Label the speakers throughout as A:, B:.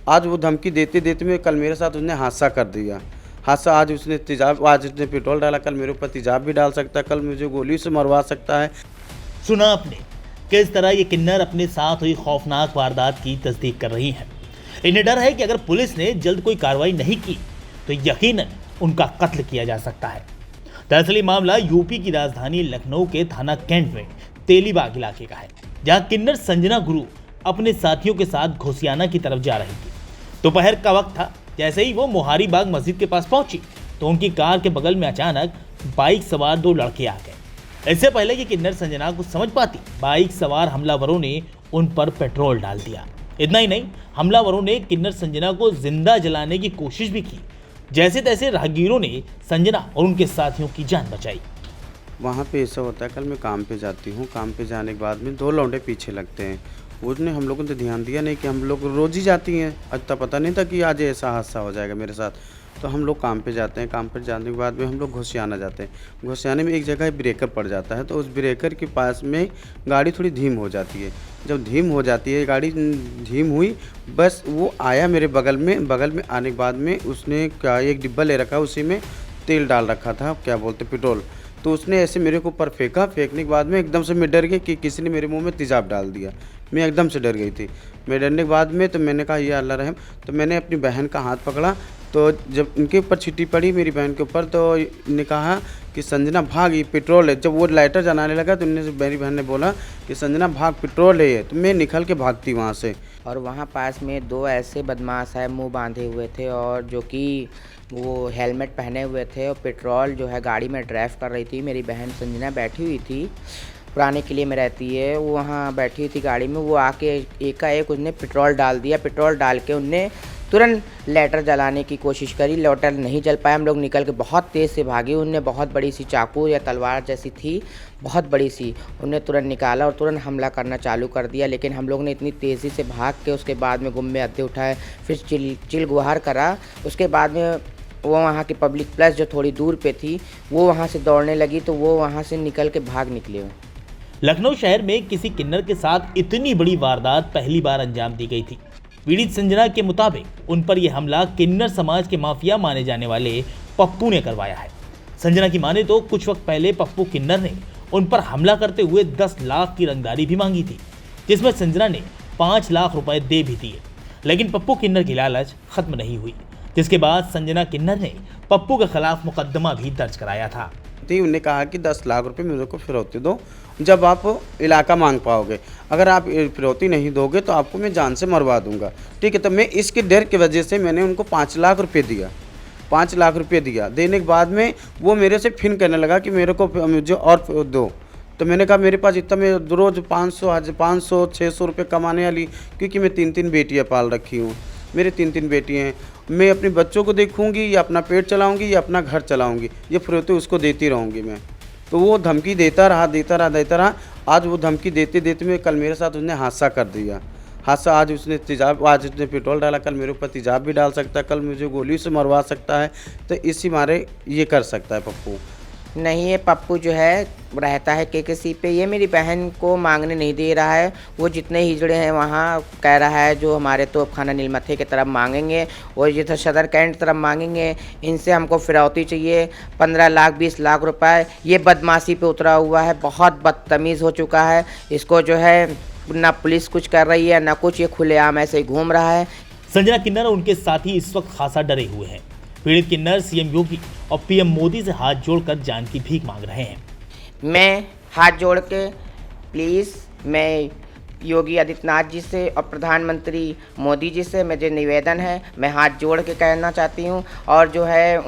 A: आज वो धमकी देते देते में कल मेरे साथ उसने हादसा कर दिया। हादसा आज उसने तेजाब, आज उसने पेट्रोल डाला, कल मेरे ऊपर तेजाब भी डाल सकता है, कल मुझे गोली से मरवा सकता है।
B: सुना आपने किस तरह ये किन्नर अपने साथ हुई खौफनाक वारदात की तस्दीक कर रही हैं। इन्हें डर है कि अगर पुलिस ने जल्द कोई कार्रवाई नहीं की तो यकीनन उनका कत्ल किया जा सकता है। दरअसल ये मामला यूपी की राजधानी लखनऊ के थाना कैंट में तेलीबाग इलाके का है, जहां किन्नर संजना गुरु अपने साथियों के साथ घोसियाना की तरफ जा रही थी। दोपहर का वक्त था। जैसे ही वो मोहारी बाग मस्जिद के पास पहुंची तो उनकी कार के बगल में अचानक बाइक सवार 2 लड़के आ गए। इससे पहले कि किन्नर संजना को समझ पाती, बाइक सवार हमलावरों ने उन पर पेट्रोल डाल दिया। इतना ही नहीं, हमलावरों ने किन्नर संजना को जिंदा जलाने की कोशिश भी की। जैसे तैसे राहगीरों ने संजना और उनके साथियों की जान बचाई।
A: वहाँ पे ऐसा होता है, कल मैं काम पे जाती हूँ, काम पे जाने के बाद में 2 लौंडे पीछे लगते हैं। उसने हम लोगों ने ध्यान दिया नहीं कि हम लोग रोज़ ही जाती हैं, आज तक पता नहीं था कि आज ऐसा हादसा हो जाएगा मेरे साथ। तो हम लोग काम पे जाते हैं, काम पे जाने के बाद में हम लोग घोसियाना जाते हैं। घोसियाने में एक जगह ब्रेकर पड़ जाता है, तो उस ब्रेकर के पास में गाड़ी थोड़ी धीम हो जाती है। जब धीम हो जाती है गाड़ी, धीम हुई, बस वो आया मेरे बगल में आने के बाद में उसने क्या एक डिब्बा ले रखा, उसी में तेल डाल रखा था, क्या बोलते पेट्रोल। तो उसने ऐसे मेरे को ऊपर फेंका। फेंकने के बाद में एकदम से मैं डर गई कि किसी ने मेरे मुंह में तेजाब डाल दिया। मैं एकदम से डर गई थी। मैं डरने के बाद में तो मैंने कहा या अल्लाह रहम। तो मैंने अपनी बहन का हाथ पकड़ा, तो जब उनके ऊपर छींटी पड़ी मेरी बहन के ऊपर, तो ने कहा कि संजना भाग, ये पेट्रोल है। जब वो लाइटर जलाने लगा तो मेरी बहन ने बोला कि संजना भाग, पेट्रोल है ये। तो मैं निकल के भागती वहाँ से।
C: और वहाँ पास में 2 ऐसे बदमाश है, मुंह बांधे हुए थे और जो कि वो हेलमेट पहने हुए थे और पेट्रोल जो है गाड़ी में ड्राइव कर रही थी। मेरी बहन संजना बैठी हुई थी, पुराने किले में रहती है, वो वहाँ बैठी हुई थी गाड़ी में। वो आके एकाएक उसने पेट्रोल डाल दिया। पेट्रोल डाल के उनने तुरंत लाइटर जलाने की कोशिश करी, लाइटर नहीं जल पाया। हम लोग निकल के बहुत तेज़ से भागे। उनने बहुत बड़ी सी चाकू या तलवार जैसी थी, बहुत बड़ी सी, उन्हें तुरंत निकाला और तुरंत हमला करना चालू कर दिया। लेकिन हम लोग ने इतनी तेज़ी से भाग के उसके बाद में गुम्मे अड्डे उठाए, फिर चिल गुहार करा। उसके बाद में वो वहाँ की पब्लिक प्लेस जो थोड़ी दूर पे थी, वो वहाँ से दौड़ने लगी, तो वो वहाँ से निकल के भाग निकले।
B: लखनऊ शहर में किसी किन्नर के साथ इतनी बड़ी वारदात पहली बार अंजाम दी गई थी। पीड़ित संजना के मुताबिक उन पर यह हमला किन्नर समाज के माफिया माने जाने वाले पप्पू ने करवाया है। संजना की माने तो कुछ वक्त पहले पप्पू किन्नर ने उन पर हमला करते हुए 10 लाख की रंगदारी भी मांगी थी, जिसमें संजना ने 5 लाख रुपए दे भी दिए। लेकिन पप्पू किन्नर की लालच खत्म नहीं हुई, जिसके बाद संजना किन्नर ने पप्पू के खिलाफ मुकदमा भी दर्ज कराया था।
A: उन्होंने कहा कि 10 लाख रुपए मेरे को फिरौती दो, जब आप इलाका मांग पाओगे। अगर आप फिरौती नहीं दोगे तो आपको मैं जान से मरवा दूंगा। ठीक है, तो मैं इसके डर की वजह से मैंने उनको 5 लाख रुपए दिया। 5 लाख रुपए दिया। देने के बाद में वो मेरे से फिर कहने लगा कि मेरे को मुझे और दो। तो मैंने कहा मेरे पास इतना, मैं रोज़ 500 600 रुपये कमाने वाली, क्योंकि मैं 3 बेटियाँ पाल रखी हूँ। मेरे 3 बेटियाँ हैं। मैं अपने बच्चों को देखूंगी या अपना पेट चलाऊंगी या अपना घर चलाऊंगी, ये फिरौती उसको देती रहूंगी मैं। तो वो धमकी देता रहा। आज वो धमकी देते देते में कल मेरे साथ उसने हादसा कर दिया। हादसा, आज उसने पेट्रोल डाला, कल मेरे ऊपर तेजाब भी डाल सकता है, कल मुझे गोली से मरवा सकता है। तो इसी मारे ये कर सकता है पप्पू।
C: नहीं, ये पप्पू जो है रहता है केकेसी पे। ये मेरी बहन को मांगने नहीं दे रहा है। वो जितने हिजड़े हैं वहाँ कह रहा है जो हमारे तोपखाना नीलमथे की तरफ मांगेंगे और जिधर सदर कैंट तरफ मांगेंगे, इनसे हमको फिरौती चाहिए 15 लाख 20 लाख रुपए। ये बदमाशी पे उतरा हुआ है, बहुत बदतमीज़ हो चुका है। इसको जो है ना पुलिस कुछ कर रही है ना कुछ, ये खुलेआम ऐसे ही घूम रहा है।
B: संजना किन्नर और उनके साथी इस वक्त खासा डरे हुए हैं। पीड़ित किन्नर सीएम योगी और पीएम मोदी से हाथ जोड़कर जान की भीख मांग रहे हैं।
C: मैं हाथ जोड़ के प्लीज़, मैं योगी आदित्यनाथ जी से और प्रधानमंत्री मोदी जी से मुझे निवेदन है, मैं हाथ जोड़ के कहना चाहती हूँ। और जो है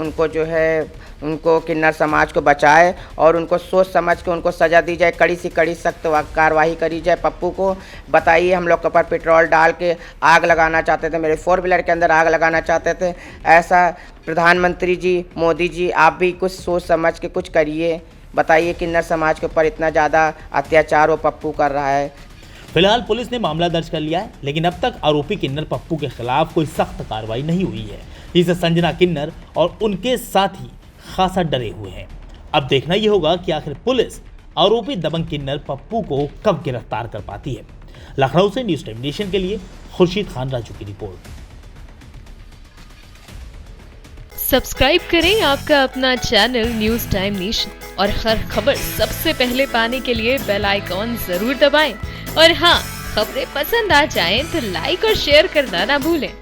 C: उनको किन्नर समाज को बचाए और उनको सोच समझ के उनको सज़ा दी जाए, कड़ी से कड़ी सख्त कार्रवाई करी जाए। पप्पू को बताइए, हम लोग के ऊपर पेट्रोल डाल के आग लगाना चाहते थे, मेरे 4 व्हीलर के अंदर आग लगाना चाहते थे। ऐसा प्रधानमंत्री जी, मोदी जी, आप भी कुछ सोच समझ के कुछ करिए। बताइए, किन्नर समाज के ऊपर इतना ज़्यादा अत्याचार वो पप्पू कर रहा है।
B: फिलहाल पुलिस ने मामला दर्ज कर लिया है, लेकिन अब तक आरोपी किन्नर पप्पू के खिलाफ कोई सख्त कार्रवाई नहीं हुई है, जिससे संजना किन्नर और उनके साथी खासा डरे हुए हैं। अब देखना यह होगा कि आखिर पुलिस आरोपी दबंग किन्नर पप्पू को कब गिरफ्तार कर पाती है। लखनऊ से न्यूज़ टाइम नेशन के लिए खुर्शीद खान राजू की रिपोर्ट।
D: सब्सक्राइब करें आपका अपना चैनल न्यूज़ टाइम नेशन और हर खबर सबसे पहले पाने के लिए बेल आइकॉन जरूर दबाएं। और हाँ, खबरें पसंद आ जाएं तो लाइक और शेयर करना ना भूलें।